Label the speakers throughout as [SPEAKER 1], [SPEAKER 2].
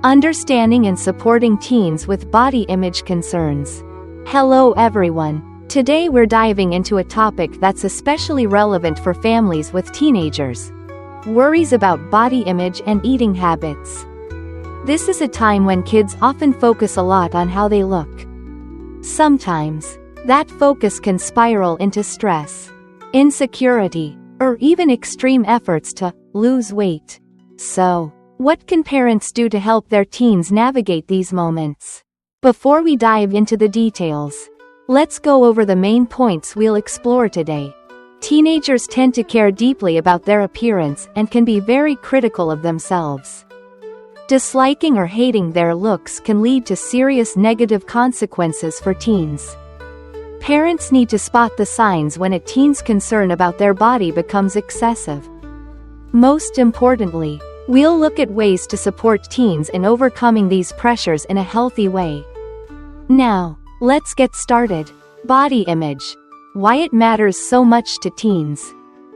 [SPEAKER 1] understanding and supporting teens with body image concerns. Hello everyone. Today we're diving into a topic that's especially relevant for families with teenagers. Worries about body image and eating habits. This is a time when kids often focus a lot on how they look. Sometimes, that focus can spiral into stress, insecurity, or even extreme efforts to lose weight. So, what can parents do to help their teens navigate these moments? Before we dive into the details, let's go over the main points we'll explore today. Teenagers tend to care deeply about their appearance and can be very critical of themselves. Disliking or hating their looks can lead to serious negative consequences for teens. Parents need to spot the signs when a teen's concern about their body becomes excessive. Most importantly, we'll look at ways to support teens in overcoming these pressures in a healthy way. Now, let's get started. Body image. Why it matters so much to teens.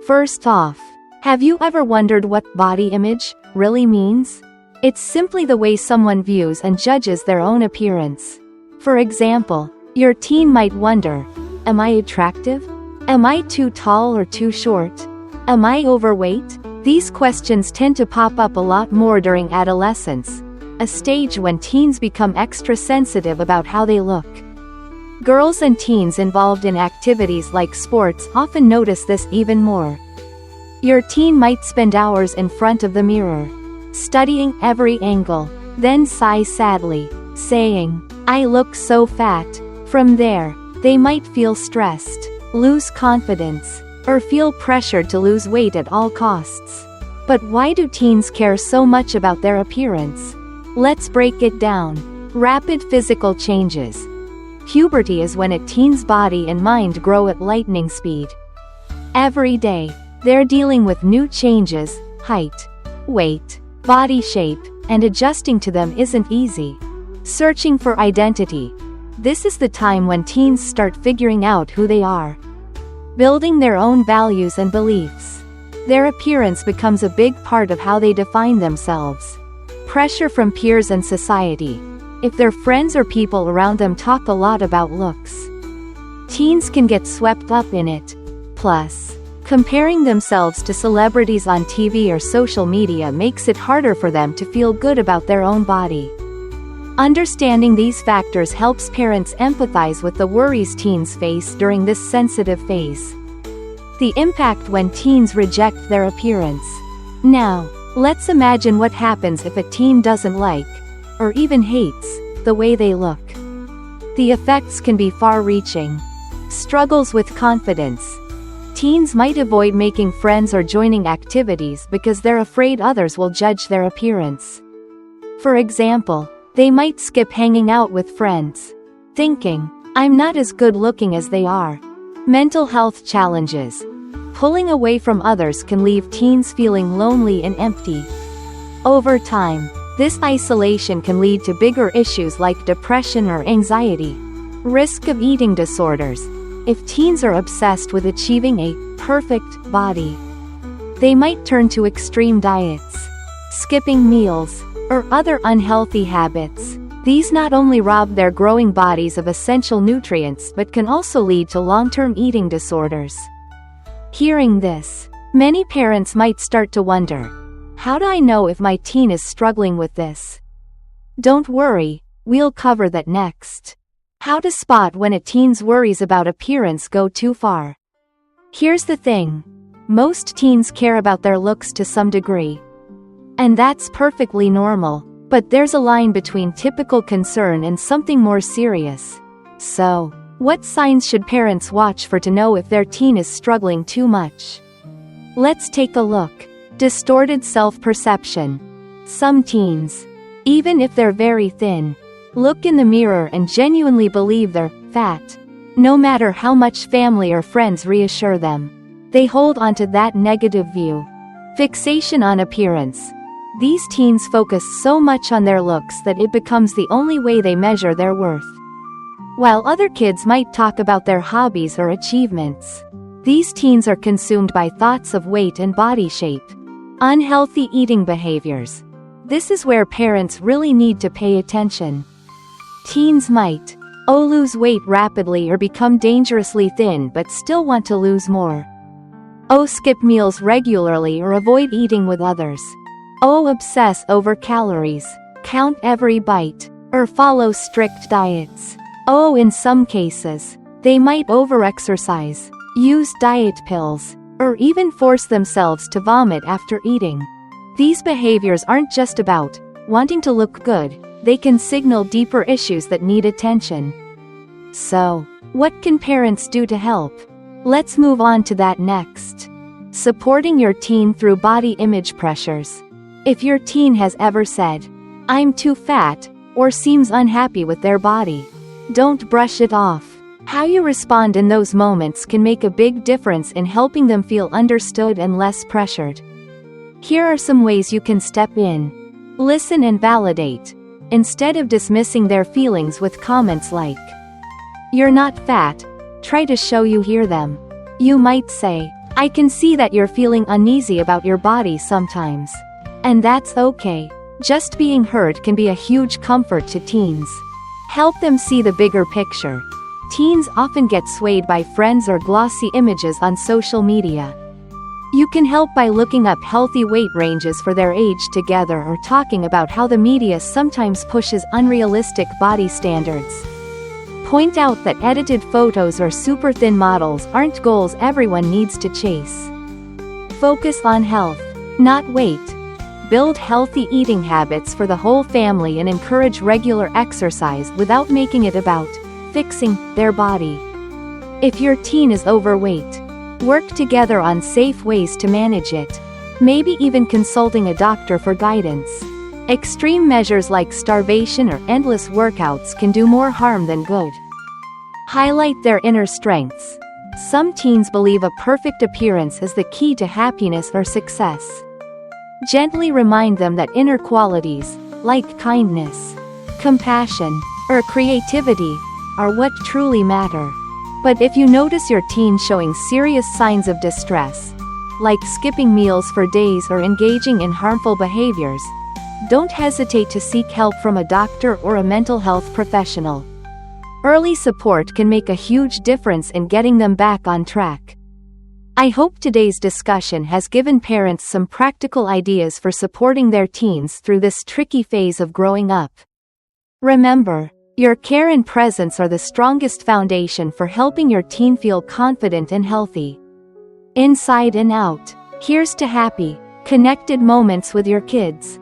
[SPEAKER 1] First off, have you ever wondered what body image really means? It's simply the way someone views and judges their own appearance. For example, your teen might wonder, am I attractive? Am I too tall or too short? Am I overweight? These questions tend to pop up a lot more during adolescence, a stage when teens become extra sensitive about how they look. Girls and teens involved in activities like sports often notice this even more. Your teen might spend hours in front of the mirror, studying every angle, then sigh sadly, saying, "I look so fat." From there, they might feel stressed, lose confidence, or feel pressured to lose weight at all costs. But why do teens care so much about their appearance? Let's break it down. Rapid physical changes. Puberty is when a teen's body and mind grow at lightning speed. Every day, they're dealing with new changes, height, weight, body shape, and adjusting to them isn't easy. Searching for identity. This is the time when teens start figuring out who they are, building their own values and beliefs. Their appearance becomes a big part of how they define themselves. Pressure from peers and society. If their friends or people around them talk a lot about looks, teens can get swept up in it. Plus, comparing themselves to celebrities on TV or social media makes it harder for them to feel good about their own body. Understanding these factors helps parents empathize with the worries teens face during this sensitive phase. The impact when teens reject their appearance. Now, let's imagine what happens if a teen doesn't like, or even hates, the way they look. The effects can be far-reaching. Struggles with confidence. Teens might avoid making friends or joining activities because they're afraid others will judge their appearance. For example, they might skip hanging out with friends, thinking, "I'm not as good looking as they are." Mental health challenges. Pulling away from others can leave teens feeling lonely and empty. Over time, this isolation can lead to bigger issues like depression or anxiety. Risk of eating disorders. If teens are obsessed with achieving a perfect body, they might turn to extreme diets, skipping meals, or other unhealthy habits. These not only rob their growing bodies of essential nutrients but can also lead to long-term eating disorders. Hearing this, many parents might start to wonder, how do I know if my teen is struggling with this? Don't worry, we'll cover that next. How to spot when a teen's worries about appearance go too far. Here's the thing. Most teens care about their looks to some degree. And that's perfectly normal, but there's a line between typical concern and something more serious. So, what signs should parents watch for to know if their teen is struggling too much? Let's take a look. Distorted self-perception. Some teens, even if they're very thin, look in the mirror and genuinely believe they're fat, no matter how much family or friends reassure them. They hold onto that negative view. Fixation on appearance. These teens focus so much on their looks that it becomes the only way they measure their worth. While other kids might talk about their hobbies or achievements, these teens are consumed by thoughts of weight and body shape. Unhealthy eating behaviors. This is where parents really need to pay attention. Teens might lose weight rapidly or become dangerously thin but still want to lose more. Skip meals regularly or avoid eating with others. Obsess over calories, count every bite, or follow strict diets. In some cases, they might overexercise, use diet pills, or even force themselves to vomit after eating. These behaviors aren't just about wanting to look good, they can signal deeper issues that need attention. So, what can parents do to help? Let's move on to that next. Supporting your teen through body image pressures. If your teen has ever said, "I'm too fat," or seems unhappy with their body, don't brush it off. How you respond in those moments can make a big difference in helping them feel understood and less pressured. Here are some ways you can step in. Listen and validate. Instead of dismissing their feelings with comments like, "You're not fat," try to show you hear them. You might say, "I can see that you're feeling uneasy about your body sometimes. And that's okay." Just being heard can be a huge comfort to teens. Help them see the bigger picture. Teens often get swayed by friends or glossy images on social media. You can help by looking up healthy weight ranges for their age together or talking about how the media sometimes pushes unrealistic body standards. Point out that edited photos or super thin models aren't goals everyone needs to chase. Focus on health, not weight. Build healthy eating habits for the whole family and encourage regular exercise without making it about fixing their body. If your teen is overweight, work together on safe ways to manage it, maybe even consulting a doctor for guidance. Extreme measures like starvation or endless workouts can do more harm than good. Highlight their inner strengths. Some teens believe a perfect appearance is the key to happiness or success. Gently remind them that inner qualities, like kindness, compassion, or creativity, are what truly matter. But if you notice your teen showing serious signs of distress, like skipping meals for days or engaging in harmful behaviors, don't hesitate to seek help from a doctor or a mental health professional. Early support can make a huge difference in getting them back on track. I hope today's discussion has given parents some practical ideas for supporting their teens through this tricky phase of growing up. Remember, your care and presence are the strongest foundation for helping your teen feel confident and healthy. Inside and out, here's to happy, connected moments with your kids.